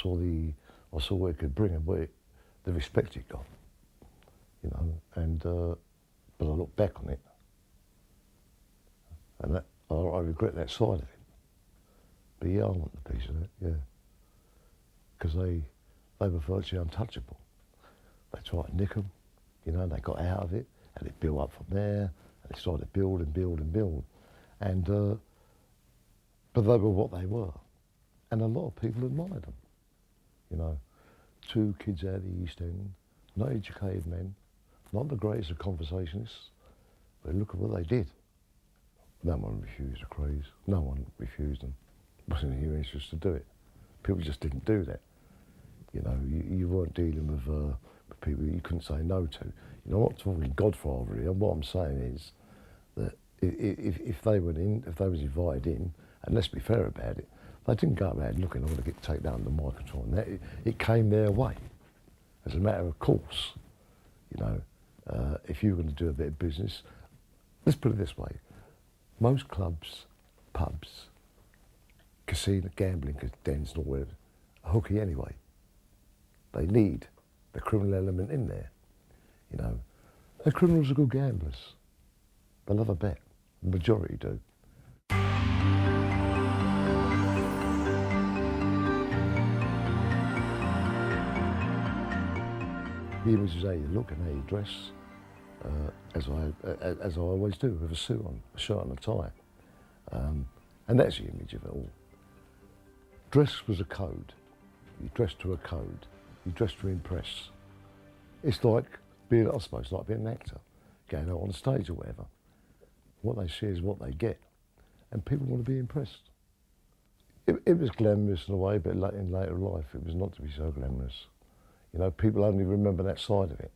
I saw where it could bring and the respect it got, you know. And but I look back on it, and I regret that side of it. But yeah, I want the piece of it, yeah, because they were virtually untouchable. They tried to nick them, you know, and they got out of it, and it built up from there, and they started to build and build and build, and but they were what they were, and a lot of people admired them, you know. Two kids out of the East End, not educated men, not the greatest of conversationalists, but look at what they did. No one refused the krays. No one refused them. It wasn't in your interest to do it. People just didn't do that. You know, you weren't dealing with people you couldn't say no to. You know, I'm not talking Godfather here. What I'm saying is that if they went in, if they was invited in, and let's be fair about it, they didn't go around looking, I want to get taken down under my control. And that, it came their way. As a matter of course, you know, if you were going to do a bit of business, let's put it this way. Most clubs, pubs, casino, gambling dens and all that are hooky anyway. They need the criminal element in there, you know. The criminals are good gamblers. They love a bet. The majority do. The image is how you look and how you dress, as I always do, with a suit on, a shirt and a tie. And that's the image of it all. Dress was a code. You dressed to a code. You dressed to impress. It's like being, I suppose, like being an actor, going out on stage or whatever. What they see is what they get, and people want to be impressed. It was glamorous in a way, but in later life, it was not to be so glamorous. You know, people only remember that side of it.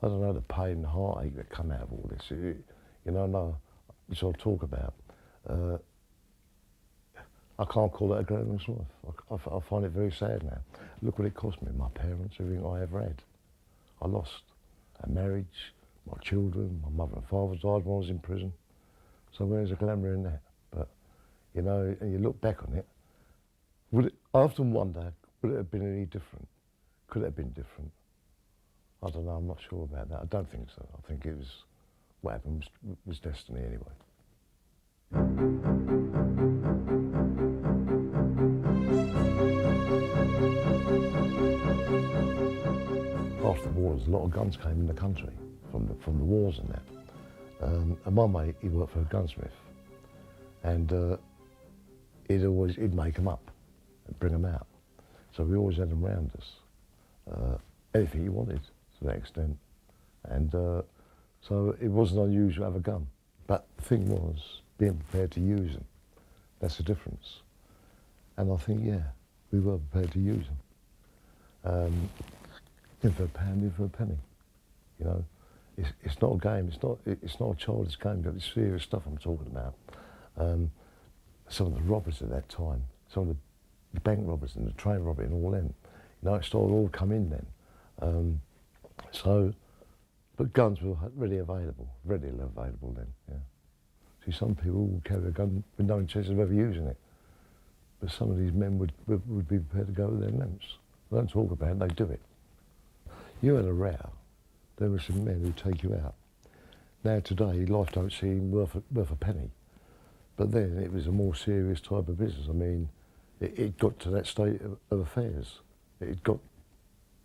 I don't know the pain and heartache that come out of all this. You know, which I'll talk about. I can't call that a glamorous life. I find it very sad now. Look what it cost me, my parents, everything I ever had. I lost a marriage, my children, my mother and father died when I was in prison. So where's the glamour in that? But, you know, and you look back on it, I often wonder, would it have been any different? Could it have been different? I don't know, I'm not sure about that. I don't think so. I think it was, what happened was destiny anyway. After the wars, a lot of guns came in the country from the wars and that. And my mate, he worked for a gunsmith, and he'd make them up and bring them out. So we always had them round us. Anything you wanted to that extent. And so it wasn't unusual to have a gun. But the thing was, being prepared to use them. That's the difference. And I think, yeah, we were prepared to use them. In for a pound, in for a penny. You know, it's not a game. It's not a childish game. But it's serious stuff I'm talking about. Some of the robbers at that time, some of the bank robbers and the train robbery and all them. You know, it started all come in then. But guns were readily available then. Yeah. See, some people would carry a gun with no intention of ever using it, but some of these men would be prepared to go to their lengths. They don't talk about it, they do it. You had a row, there were some men who'd take you out. Now today, life don't seem worth a penny, but then it was a more serious type of business. I mean, it got to that state of affairs. It got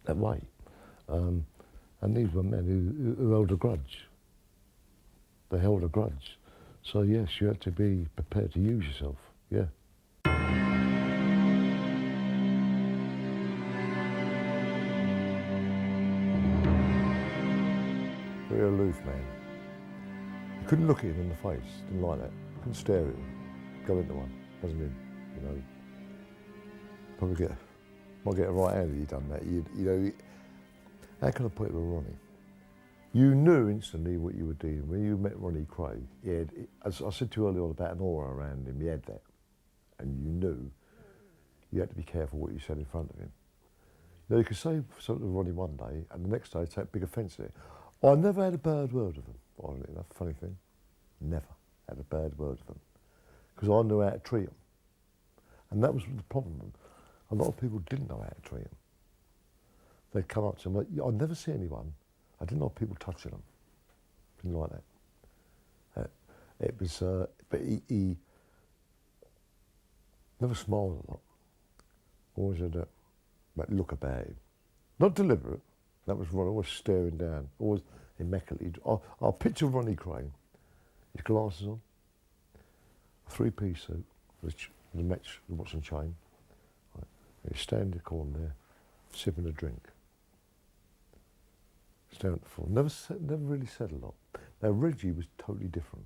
that way. And these were men who held a grudge. They held a grudge. So yes, you had to be prepared to use yourself, yeah. Very aloof man. You couldn't look at him in the face, didn't like that. Couldn't stare at him. Go into one, wasn't him, you know. Probably might get a right hand if you'd done that. You know, how can I put it with Ronnie? You knew instantly what you were doing. When you met Ronnie Kray, as I said to you earlier on about an aura around him, he had that. And you knew you had to be careful what you said in front of him. Now you could say something to Ronnie one day, and the next day take big offence at it. I never had a bad word with him, oddly enough, funny thing. Never had a bad word with him. Because I knew how to treat him. And that was the problem. a lot of people didn't know how to treat them. They'd come up to them. I'd never see anyone. I didn't like people touching them. Didn't like that. It was, but he never smiled a lot. Always had that look about him. Not deliberate. That was Ronnie, always staring down, always immaculately. I'll picture Ronnie Crane, his glasses on, a three-piece suit, with the match, the watch and chain. Right. He's standing in the corner there, sipping a drink. Staring at the floor. Never really said a lot. Now Reggie was totally different.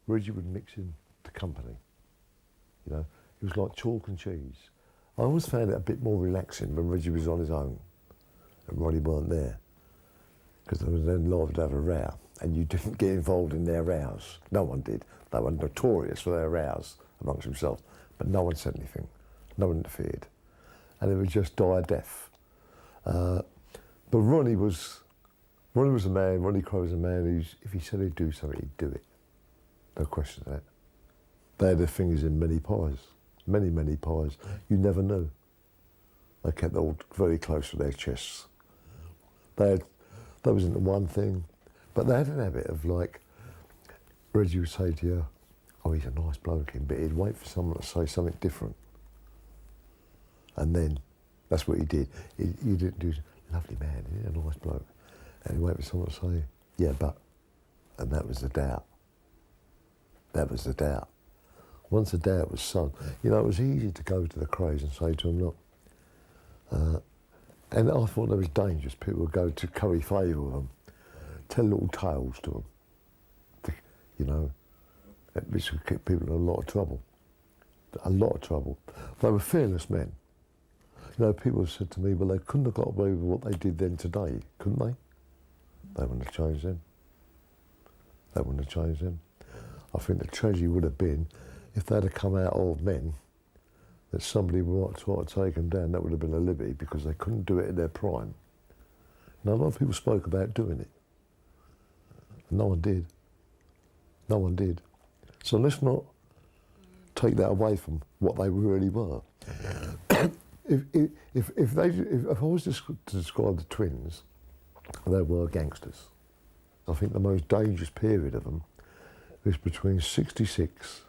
Reggie would mix in the company. You know, he was like chalk and cheese. I always found it a bit more relaxing when Reggie was on his own and Ronnie weren't there. Because they were then liable to have a row and you didn't get involved in their rows. No one did. They were notorious for their rows amongst themselves, but no one said anything. No one interfered. And it would just die a death. But Ronnie was a man, Ronnie Crowe was a man who's, if he said he'd do something, he'd do it. No question of that. They had their fingers in many pies. Many, many pies. You never knew. They kept it all very close to their chests. That wasn't the one thing, but they had an habit of like, Reggie would say to you, oh, he's a nice bloke, but he'd wait for someone to say something different. And then, that's what he did. He didn't do, lovely man, he's a nice bloke. And he'd wait for someone to say, yeah, but, and that was the doubt. That was the doubt. Once the doubt was sunk, you know, it was easy to go to the Krays and say to them, look, and I thought that was dangerous. People would go to curry favour with them, tell little tales to them, you know, which would get people in a lot of trouble. A lot of trouble. They were fearless men. You know, people have said to me, well, they couldn't have got away with what they did then today, couldn't they? They wouldn't have changed them. They wouldn't have changed them. I think the tragedy would have been if they'd have come out old men, that somebody might try to take them down. That would have been a liberty because they couldn't do it in their prime. Now, a lot of people spoke about doing it. No one did. No one did. So let's not take that away from what they really were. If I was to describe the twins, they were gangsters. I think the most dangerous period of them was between 66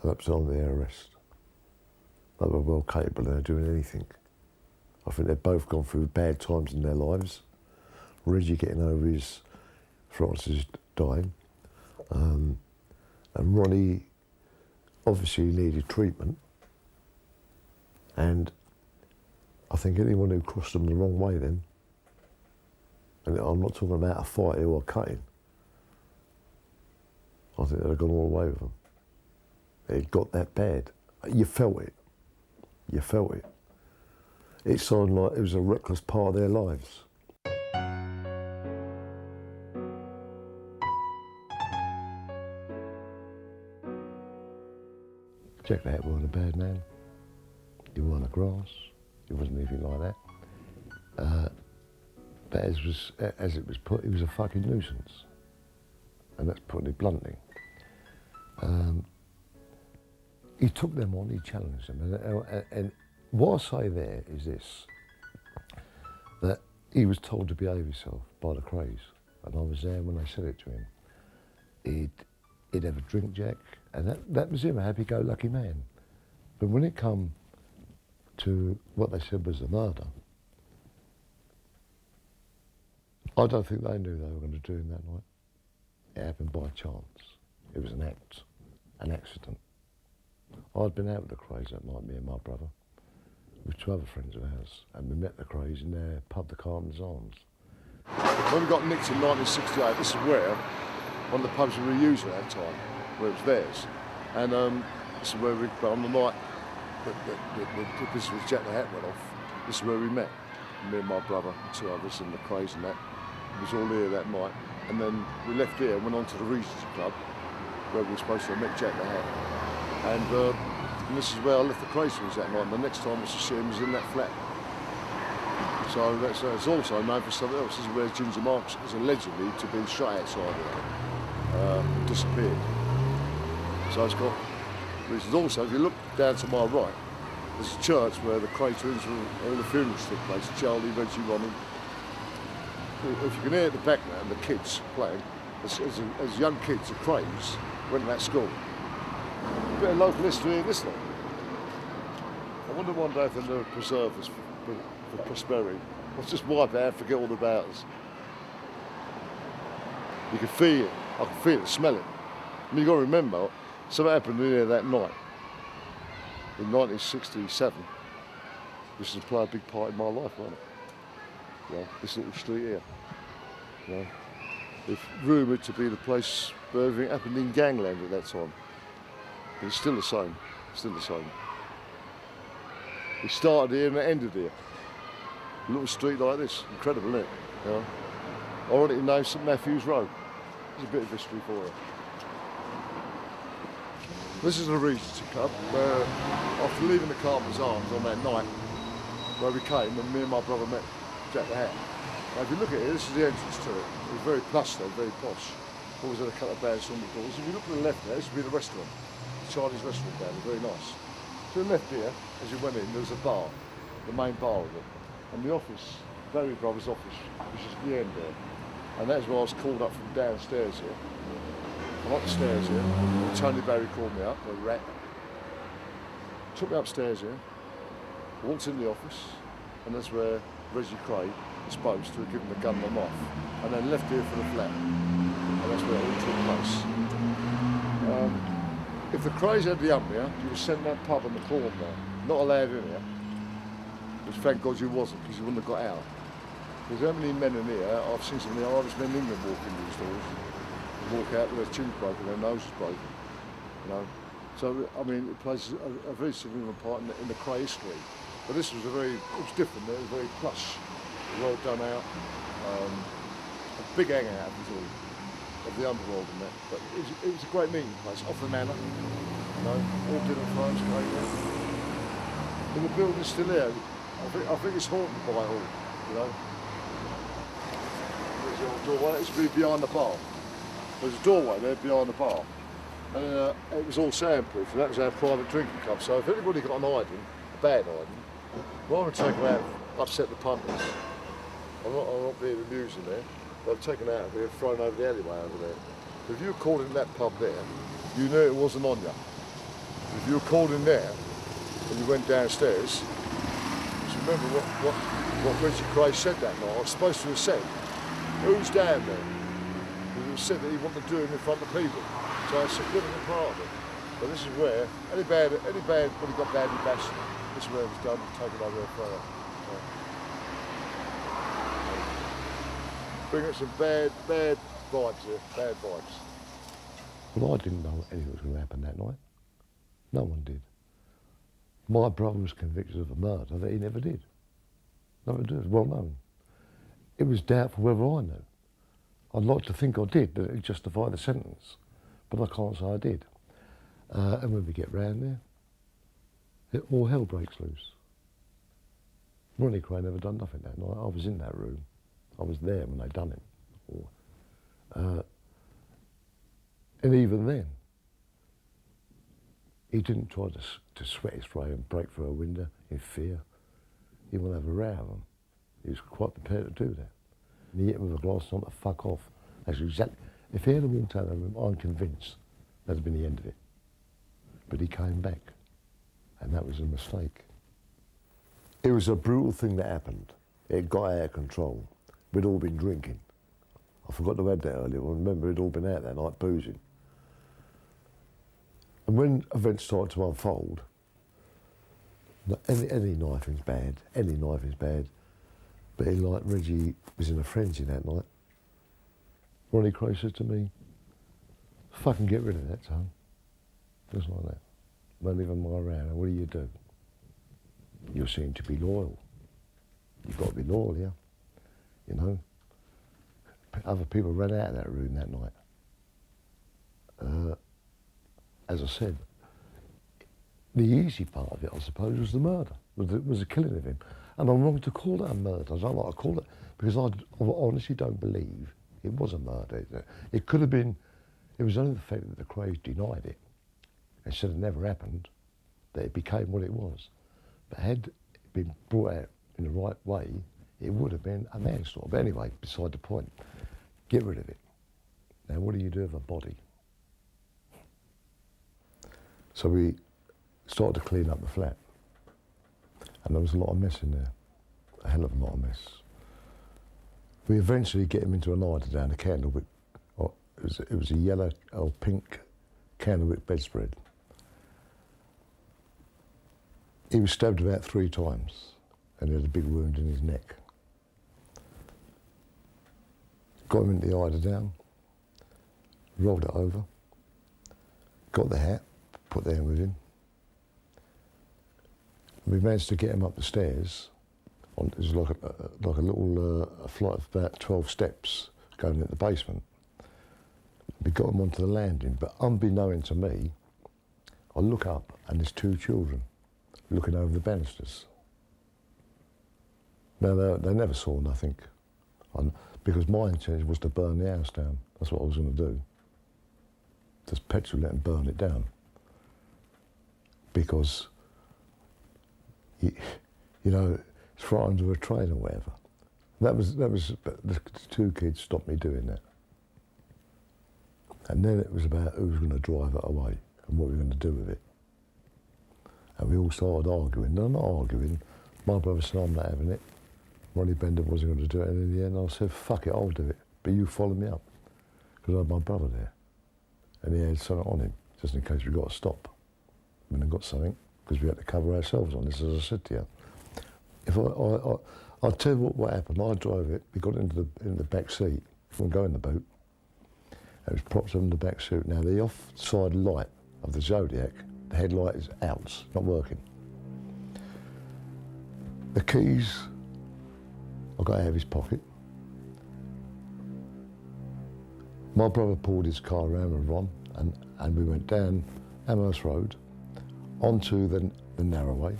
and up to on their arrest. They were well capable of doing anything. I think they've both gone through bad times in their lives. Reggie getting over his Francis dying, and Ronnie obviously needed treatment. And I think anyone who crossed them the wrong way then, and I'm not talking about a fight or a cutting, I think they'd have gone all the way with them. It got that bad. You felt it. You felt it. It sounded like it was a reckless part of their lives. Jack the Hat wasn't a bad man. He wore the grass. He wasn't anything like that. But as it was put, he was a fucking nuisance. And that's putting it bluntly. He took them on, he challenged them. And what I say there is this, that he was told to behave himself by the Krays. And I was there when they said it to him. He'd have a drink, Jack, and that was him, a happy-go-lucky man. But when it come to what they said was the murder, I don't think they knew they were going to do him that night. It happened by chance. It was an act, an accident. I'd been out with the Krays that night, me and my brother, with two other friends of ours, and we met the Krays in their pub, the Carpenter's Arms. When we got nicked in 1968, this is where, one of the pubs we were using at that time, where it was theirs. And this is where we, on the night that this was Jack the Hat went off, this is where we met. Me and my brother, and two others, and the Krays and that. It was all here that night. And then we left here and went on to the Regency Club, where we were supposed to have met Jack the Hat. And this is where I left the Krays that night, and the next time I was to see him was in that flat. So that's also known for something else. This is where Ginger Marks is allegedly to be shot outside there, disappeared. So it's got reasons. Also, if you look down to my right, There's a church where the Kray twins, all the funerals took place. Charlie, Reggie, Ronnie. If you can hear at the back now, the kids playing, as young kids, the Krays went to that school. A bit of local history in this lot. I wonder one day if they'll never preserve us for prosperity. Let's just wipe it out, forget all about us. You can feel it. I can feel it, smell it. I mean, you've got to remember, something happened in here that night. In 1967, this has played a big part in my life, hasn't it? You know, this little street here. You know, it's rumoured to be the place where everything happened in gangland at that time. But it's still the same, still the same. It started here and it ended here. A little street like this, incredible, isn't it? You know? Ironically named St Matthew's Road. There's a bit of history for you. This is a Regency Club where, after leaving the Carpenter's Arms on that night, where we came and me and my brother met Jack the Hat. Now, if you look at it, this is the entrance to it. It was very plush though, very posh. Always had a couple of bands on the doors. If you look to the left there, this would be the restaurant. The Chinese restaurant down there, very nice. To the left here, as you went in, there was a bar, the main bar of it. And the office, Barry Brothers' office, which is at the end there. And that's where I was called up from downstairs here. I'm up the stairs here. Tony Barry called me up, a rat. Took me upstairs here. I walked in the office, and that's where Reggie Kray was supposed to have given the gunman off. And then left here for the flat. And that's where it all took place. If the Krays had the ump here, you were sent that pub on the corner there. Not allowed in here. Which thank God you wasn't, because you wouldn't have got out. There's how many men in here, I've seen some of the hardest men in England walk in these doors. Walk out with their chins broken, their noses broken, you know. So, I mean, it plays a very significant part in the Kray history. But this was it was different, it was very plush, well done out, a big hangout of the underworld and that. But it was a great meeting place, off the manor, you know, all different times going there. And the building's still there. I think it's haunted by it all, you know. There's the old doorway, it used to be behind the bar. There's a doorway there behind the bar, and it was all soundproof, and that was our private drinking club. So if anybody got an hiding, a bad hiding, rather than take them out, upset the punters, I'm not being amusing there, they've taken out of here, thrown over the alleyway over there. If you were called in that pub there, you knew it wasn't on you. If you were called in there, and you went downstairs, just remember what Reggie Kray said that night. I was supposed to have said, who's down there? It was said that he wanted to do it in front of people. So it's a significant part of it. But this is where, when he got badly bashed, this is where it was done and taken over there further. Bringing some bad vibes here, bad vibes. Well, I didn't know anything was going to happen that night. No one did. My brother was convicted of a murder that he never did. Never did, it was well known. It was doubtful whether I knew. I'd like to think I did, that it would justify the sentence, but I can't say I did. And when we get round there, all hell breaks loose. Ronnie Kray never done nothing that night. I was in that room. I was there when they done it. And even then, he didn't try to sweat his way and break through a window in fear. He wouldn't have a row with them. He was quite prepared to do that. And he hit him with a glass on to fuck off. That's exactly. If he had walked out of the room, I'm convinced that'd have been the end of it. But he came back, and that was a mistake. It was a brutal thing that happened. It got out of control. We'd all been drinking. I forgot to add that earlier. I remember we'd all been out that night boozing. And when events started to unfold, any knifing's bad. Any knifing's bad. But like Reggie was in a frenzy that night. Ronnie Kray said to me, fucking get rid of that tongue. Just like that. Don't even mind around. What do? You seem to be loyal. You've got to be loyal, yeah. You know. Other people ran out of that room that night. As I said, the easy part of it, I suppose, was the murder, was the killing of him. And I'm wrong to call it a murder. I don't like to call it, because I honestly don't believe it was a murder. It could have been, it was only the fact that the Krays denied it and said it never happened, that it became what it was. But had it been brought out in the right way, it would have been a manslaughter. But anyway, beside the point, get rid of it. Now, what do you do with a body? So we started to clean up the flat. And there was a lot of mess in there, a hell of a lot of mess. We eventually get him into an eider down a candlewick. It was a yellow or pink candlewick bedspread. He was stabbed about 3 times and he had a big wound in his neck. Got him into the eider down, rolled it over, got the hat, put that in with him. We managed to get him up the stairs. It was like a little flight of about 12 steps going into the basement. We got him onto the landing, but unbeknown to me, I look up and there's 2 children looking over the banisters. Now, they never saw nothing, because my intention was to burn the house down. That's what I was going to do. Just petrol it and burn it down. Because, you know, it's frightened of a train or whatever. That was the 2 kids stopped me doing that. And then it was about who was going to drive it away and what we were going to do with it. And we all started arguing. No, not arguing. My brother said, I'm not having it. Ronnie Bender wasn't going to do it. And in the end, I said, fuck it, I'll do it. But you follow me up. Because I had my brother there. And he had something on him, just in case we got to stop. When I got something, because we had to cover ourselves on this, as I said to you. If I'll tell you what happened. I drove it. We got into the back seat. Couldn't go in the boot. It was propped up in the back seat. Now the offside light of the Zodiac, the headlight is out, not working. The keys I got out of his pocket. My brother pulled his car around with Ron, and we went down Amherst Road onto the narrow way.